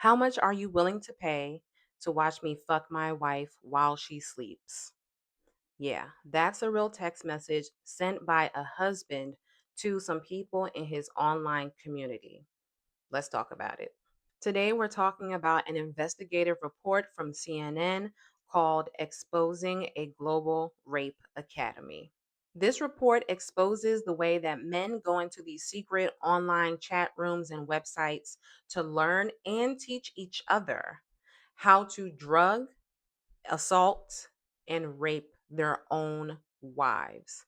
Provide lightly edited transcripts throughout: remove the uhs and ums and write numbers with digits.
How much are you willing to pay to watch me fuck my wife while she sleeps? Yeah, that's a real text message sent by a husband to some people in his online community. Let's talk about it. Today, we're talking about an investigative report from CNN called Exposing a Global Rape Academy. This report exposes the way that men go into these secret online chat rooms and websites to learn and teach each other how to drug, assault, and rape their own wives.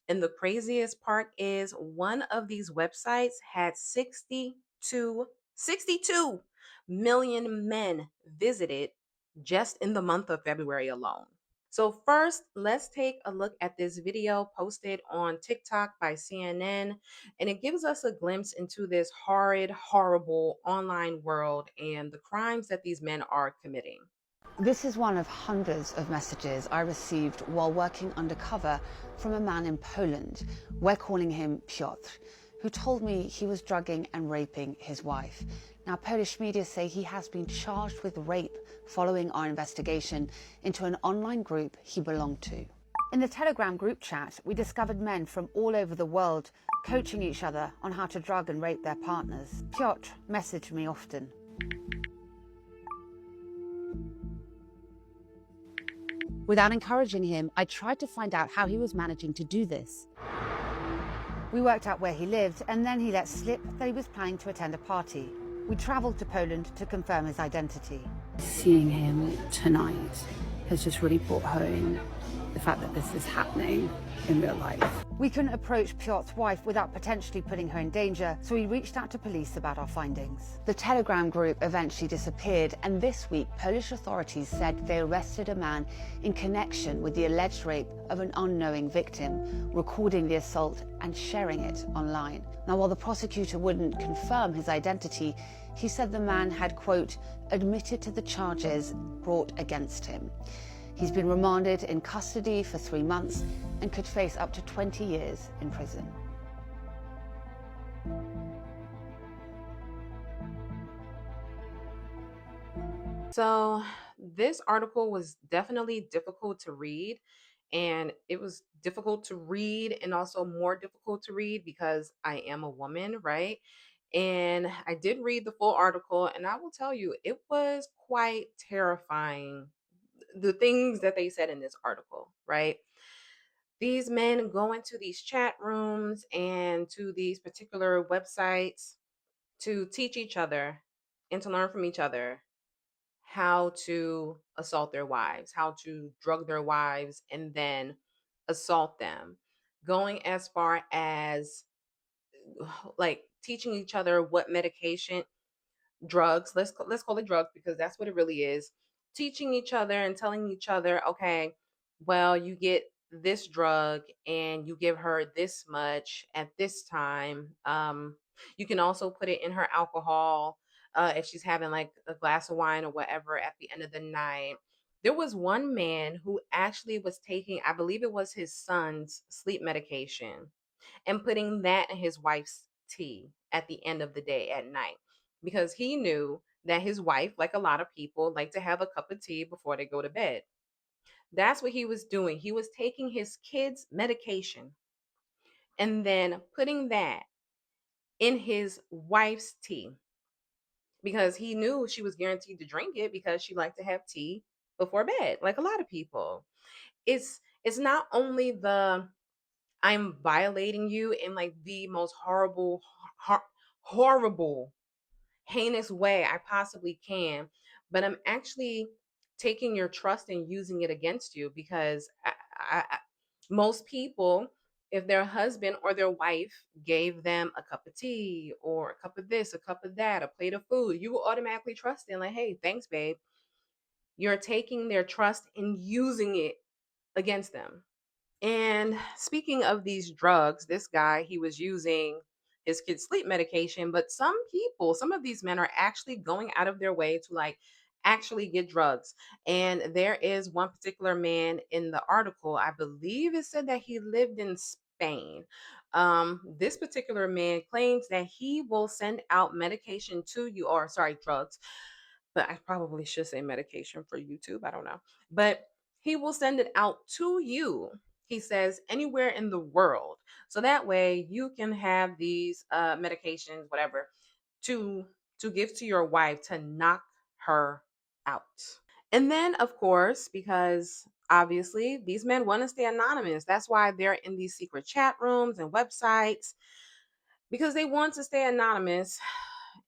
And the craziest part is one of these websites had 62 million men visited just in the month of February alone. So, first, let's take a look at this video posted on TikTok by CNN. And it gives us a glimpse into this horrid, horrible online world and the crimes that these men are committing. This is one of hundreds of messages I received while working undercover from a man in Poland. We're calling him Piotr, who told me he was drugging and raping his wife. Now, Polish media say he has been charged with rape following our investigation into an online group he belonged to. In the Telegram group chat, we discovered men from all over the world coaching each other on how to drug and rape their partners. Piotr messaged me often. Without encouraging him, I tried to find out how he was managing to do this. We worked out where he lived, and then he let slip that he was planning to attend a party. We travelled to Poland to confirm his identity. Seeing him tonight has just really brought home the fact that this is happening in real life. We couldn't approach Piotr's wife without potentially putting her in danger, so we reached out to police about our findings. The Telegram group eventually disappeared, and this week Polish authorities said they arrested a man in connection with the alleged rape of an unknowing victim, recording the assault and sharing it online. Now, while the prosecutor wouldn't confirm his identity, he said the man had, quote, admitted to the charges brought against him. He's been remanded in custody for 3 months and could face up to 20 years in prison. So, this article was definitely difficult to read. And it was difficult to read, and also more difficult to read because I am a woman, right? And I did read the full article, and I will tell you, it was quite terrifying. The things that they said in this article, right? These men go into these chat rooms and to these particular websites to teach each other and to learn from each other how to assault their wives, how to drug their wives and then assault them, going as far as like teaching each other what medication, drugs, let's call it drugs because that's what it really is. Teaching each other and telling each other, okay, well, you get this drug and you give her this much at this time. You can also put it in her alcohol if she's having like a glass of wine or whatever at the end of the night. There was one man who actually was taking, I believe it was his son's sleep medication, and putting that in his wife's tea at the end of the day at night because he knew that his wife, like a lot of people, like to have a cup of tea before they go to bed. That's what he was doing. He was taking his kids' medication and then putting that in his wife's tea because he knew she was guaranteed to drink it because she liked to have tea before bed, like a lot of people. It's not only the I'm violating you in like the most horrible, hor- horrible, heinous way I possibly can, but I'm actually taking your trust and using it against you because most people, if their husband or their wife gave them a cup of tea or a cup of this, a cup of that, a plate of food, you will automatically trust them like, hey, thanks, babe. You're taking their trust and using it against them. And speaking of these drugs, this guy, he was using his kid's sleep medication, but some people, some of these men are actually going out of their way to like actually get drugs. And there is one particular man in the article, I believe it said that he lived in Spain. This particular man claims that he will send out medication to you, or sorry, drugs, but I probably should say medication for YouTube. I don't know. But he will send it out to you, he says, anywhere in the world. So that way you can have these medications, whatever, to give to your wife to knock her out. And then, of course, because obviously these men want to stay anonymous, that's why they're in these secret chat rooms and websites, because they want to stay anonymous.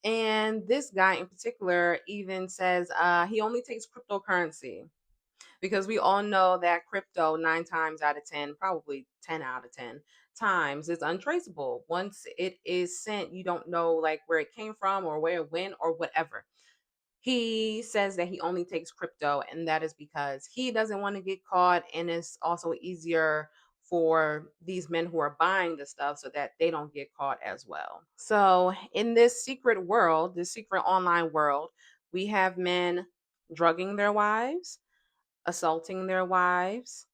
And this guy in particular even says he only takes cryptocurrency, because we all know that crypto, 9 times out of 10, probably 10 out of 10 times, is untraceable. Once it is sent, you don't know like where it came from or where it went or whatever. He says that he only takes crypto, and that is because he doesn't want to get caught. And it's also easier for these men who are buying the stuff so that they don't get caught as well. So, in this secret world, this secret online world, we have men drugging their wives, assaulting their wives,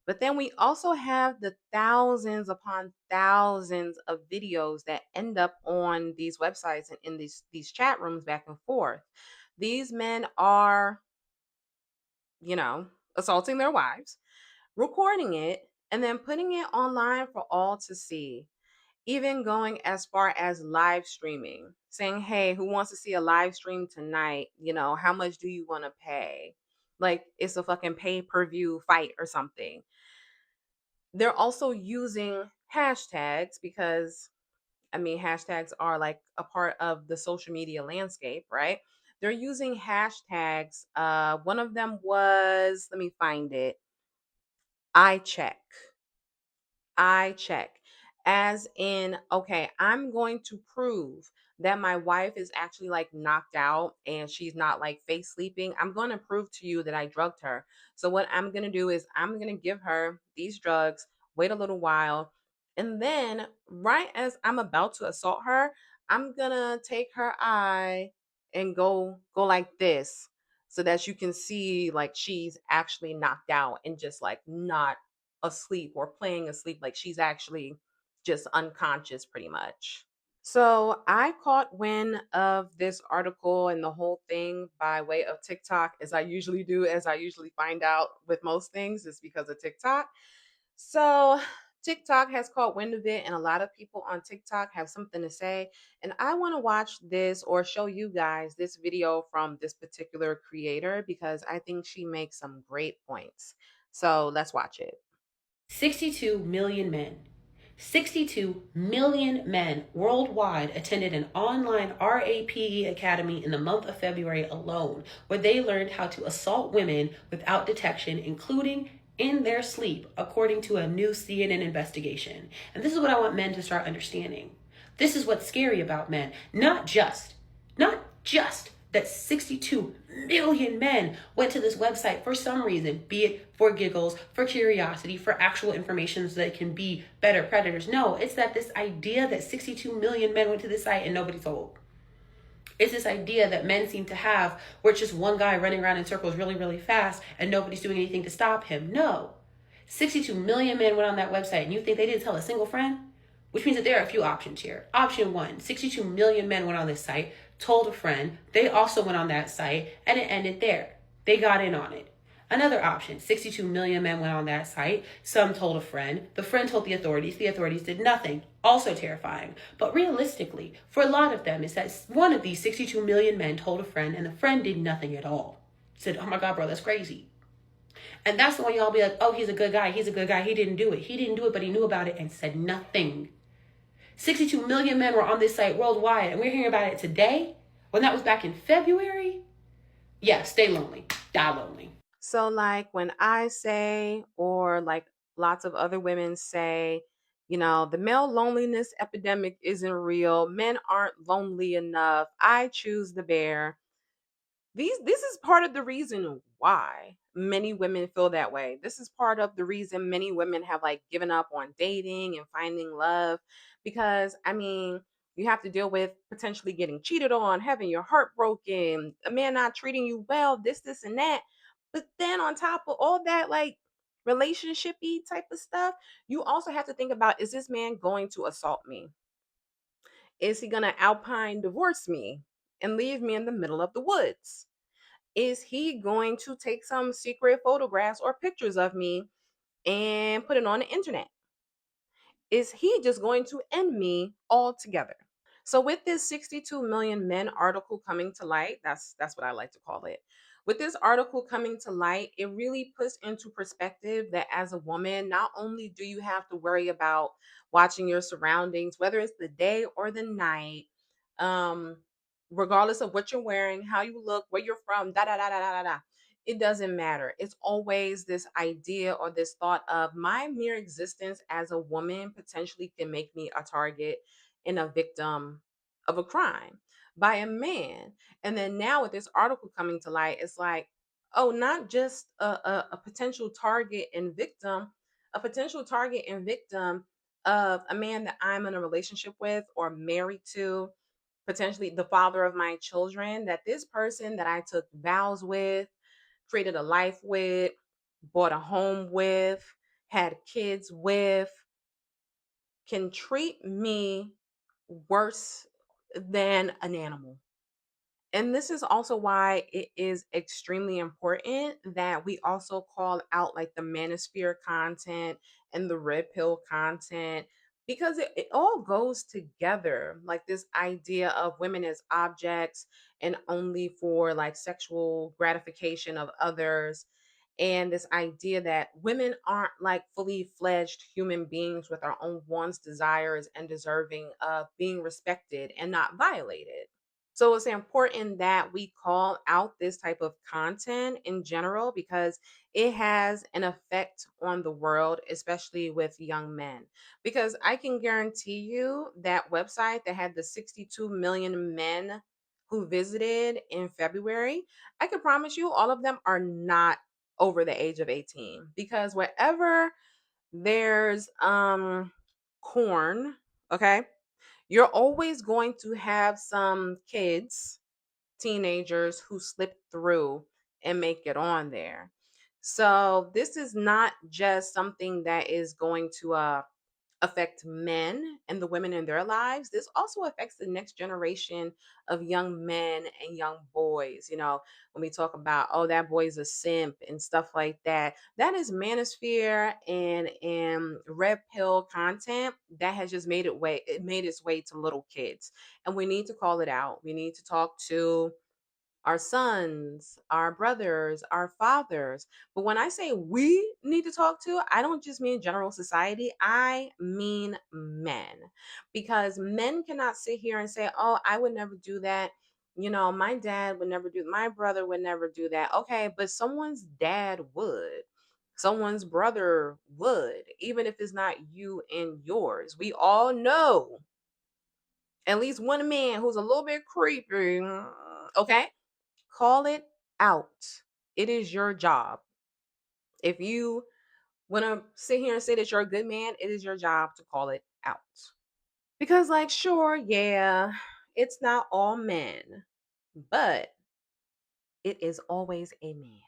but then we also have the thousands upon thousands of videos that end up on these websites and in these chat rooms back and forth. These men are, you know, assaulting their wives, recording it, and then putting it online for all to see. Even going as far as live streaming, saying, "Hey, who wants to see a live stream tonight? You know, how much do you want to pay?" Like it's a fucking pay-per-view fight or something. They're also using hashtags because, I mean, hashtags are like a part of the social media landscape, right? They're using hashtags. One of them was, let me find it. I check. I check. As in, okay, I'm going to prove that my wife is actually like knocked out and she's not like face sleeping. I'm going to prove to you that I drugged her. So, what I'm going to do is I'm going to give her these drugs, wait a little while, and then right as I'm about to assault her, I'm going to take her eye and go like this so that you can see like she's actually knocked out and just like not asleep or playing asleep, like she's actually just unconscious pretty much. So I caught wind of this article and the whole thing by way of TikTok, as I usually do, as I usually find out with most things, is because of TikTok. So TikTok has caught wind of it, and a lot of people on TikTok have something to say. And I want to watch this or show you guys this video from this particular creator because I think she makes some great points. So let's watch it. 62 million men. 62 million men worldwide attended an online RAPE academy in the month of February alone, where they learned how to assault women without detection, including in their sleep, according to a new CNN investigation. And this is what I want men to start understanding. This is what's scary about men. Not just that 62 million men went to this website for some reason, be it for giggles, for curiosity, for actual information so they can be better predators. No, it's that this idea that 62 million men went to this site and nobody told. It's this idea that men seem to have where it's just one guy running around in circles really, really fast and nobody's doing anything to stop him. No. 62 million men went on that website and you think they didn't tell a single friend? Which means that there are a few options here. Option one, 62 million men went on this site, told a friend, they also went on that site, and it ended there. They got in on it. Another option, 62 million men went on that site, some told a friend, the friend told the authorities did nothing. Also terrifying. But realistically, for a lot of them, is that one of these 62 million men told a friend and the friend did nothing at all. Said, oh my God, bro, that's crazy. And that's the one y'all be like, oh, he's a good guy, he didn't do it. He didn't do it, but he knew about it and said nothing. 62 million men were on this site worldwide, and we're hearing about it today when that was back in February. Yeah, stay lonely, die lonely. So, like when I say, or like lots of other women say, the male loneliness epidemic isn't real, men aren't lonely enough, I choose the bear. This is part of the reason why many women feel that way. This is part of the reason many women have like given up on dating and finding love, because I mean, you have to deal with potentially getting cheated on, having your heart broken, a man not treating you well, this and that. But then on top of all that, like relationshipy type of stuff, you also have to think about, is this man going to assault me? Is he going to alpine divorce me and leave me in the middle of the woods? Is he going to take some secret photographs or pictures of me and put it on the internet? Is he just going to end me altogether? So with this 62 million men article coming to light, that's what I like to call it. With this article coming to light, it really puts into perspective that as a woman, not only do you have to worry about watching your surroundings, whether it's the day or the night, um, regardless of what you're wearing, how you look, where you're from, da da da da da da. Da. It doesn't matter. It's always this idea or this thought of my mere existence as a woman potentially can make me a target and a victim of a crime by a man. And then now with this article coming to light, it's like, oh, not just a potential target and victim, a potential target and victim of a man that I'm in a relationship with or married to, potentially the father of my children, that this person that I took vows with, created a life with, bought a home with, had kids with, can treat me worse than an animal. And this is also why it is extremely important that we also call out like the manosphere content and the red pill content, because it all goes together. Like this idea of women as objects and only for like sexual gratification of others. And this idea that women aren't like fully fledged human beings with our own wants, desires, and deserving of being respected and not violated. So it's important that we call out this type of content in general because it has an effect on the world, especially with young men. Because I can guarantee you that website that had the 62 million men who visited in February, I can promise you all of them are not over the age of 18, because wherever there's corn, okay, you're always going to have some kids, teenagers who slip through and make it on there. So this is not just something that is going to affect men and the women in their lives. This also affects the next generation of young men and young boys. You know, when we talk about, oh, that boy's a simp and stuff like that, that is manosphere and red pill content that has just made its way to little kids. And we need to call it out. We need to talk to our sons, our brothers, our fathers. But when I say we need to talk to, I don't just mean general society, I mean men. Because men cannot sit here and say, oh, I would never do that. You know, my dad would never do, my brother would never do that. Okay, but someone's dad would. Someone's brother would, even if it's not you and yours. We all know at least one man who's a little bit creepy. Okay, call it out. It is your job. If you want to sit here and say that you're a good man, it is your job to call it out. Because, like, sure, yeah, it's not all men, but it is always a man.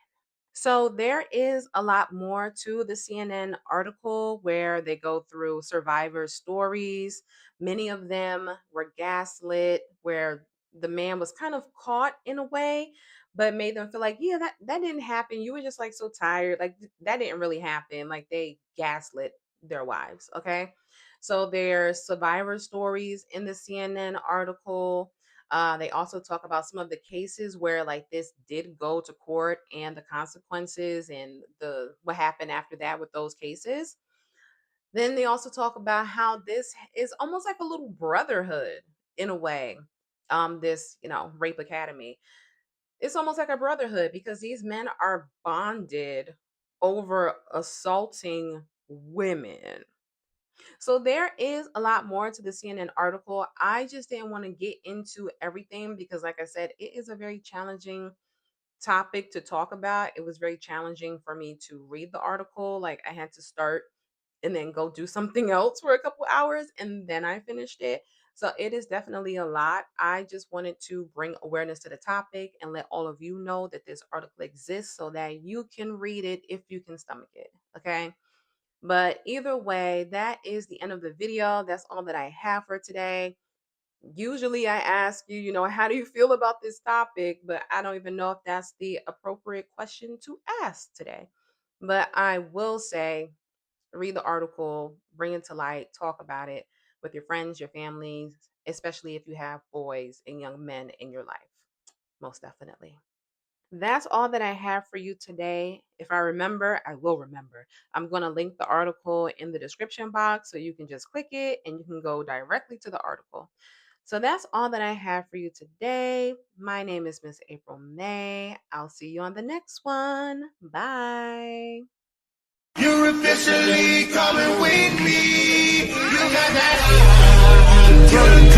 So there is a lot more to the CNN article where they go through survivor stories. Many of them were gaslit, where the man was kind of caught in a way, but made them feel like, yeah, that didn't happen. You were just like so tired. Like that didn't really happen. Like they gaslit their wives. Okay. So there's survivor stories in the CNN article. They also talk about some of the cases where like this did go to court and the consequences and the what happened after that with those cases. Then they also talk about how this is almost like a little brotherhood in a way. This, you know, rape academy. It's almost like a brotherhood because these men are bonded over assaulting women. So there is a lot more to the CNN article. I just didn't want to get into everything because, like I said, it is a very challenging topic to talk about. It was very challenging for me to read the article. Like I had to start and then go do something else for a couple hours and then I finished it. So it is definitely a lot. I just wanted to bring awareness to the topic and let all of you know that this article exists so that you can read it if you can stomach it. Okay. But either way, that is the end of the video. That's all that I have for today. Usually I ask you, how do you feel about this topic? But I don't even know if that's the appropriate question to ask today. But I will say, read the article, bring it to light, talk about it with your friends, your families, especially if you have boys and young men in your life. Most definitely. That's all that I have for you today. If I remember, I will remember. I'm going to link the article in the description box so you can just click it and you can go directly to the article. So that's all that I have for you today. My name is Miss April May. I'll see you on the next one. Bye. You're officially coming with me. You got that.